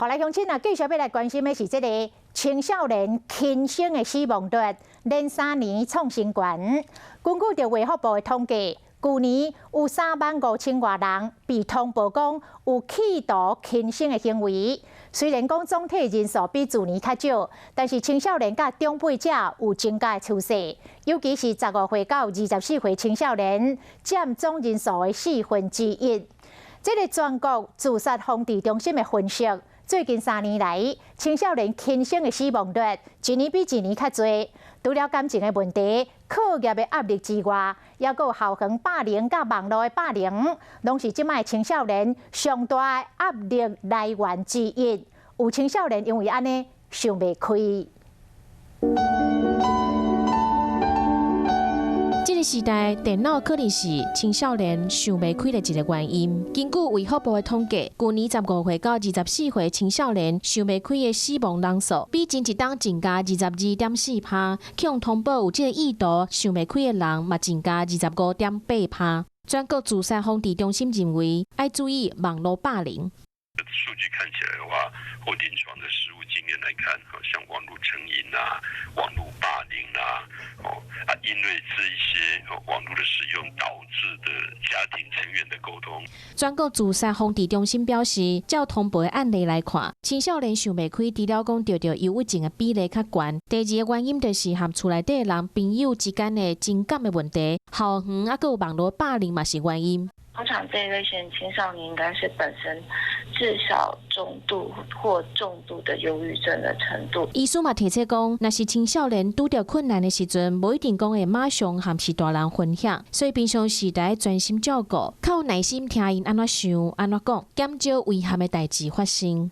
后来乡亲继续要来关心的是这个青少年轻生的死亡率连3年创新高。根据着卫福部的统计，去年有35000多人被通报讲有企图轻生的行为。虽然讲总体人数比去年较少，但是青少年甲长辈者有增加的趋势，尤其是15岁到24岁青少年占总人数的1/4。这个全国自杀防治中心的分析，最近3年来，青少年轻生的死亡率一年比一年较侪。除了感情的问题、课业的压力之外，也有校园霸凌甲网络的霸凌，拢是即卖青少年上大的压力来源之一。有青少年因为安尼想袂开。这个时代，电脑可能是青少年想袂开的一个原因。根据卫福部的统计，去年15岁到24岁青少年想袂开的死亡人数，比前一档增加22.4%，向通报有这个意图想袂开的人，嘛增加25.8%。全国自杀防治中心认为，要注意网络霸凌。数据看起来的话，或临床的实务经验来看，像网络成瘾啊、网络霸凌啊，因为这一些网络的使用导致的家庭成员的沟通。全国自杀防治中心表示，照通报的案例来看，青少年想袂开，除了讲得到忧郁症的比例较悬，第二个原因就是和厝内底人朋友之间的情感的问题，校园啊，有网络霸凌嘛是原因。通常这一类型青少年应该是本身至少中度或重度的忧郁症的程度。医师嘛提醒讲，若是青少年拄到困难的时阵，无一定讲会马上和其他人分享，所以平常时得专心照顾，靠耐心听因安怎想、安怎讲，减少危险的代志发生。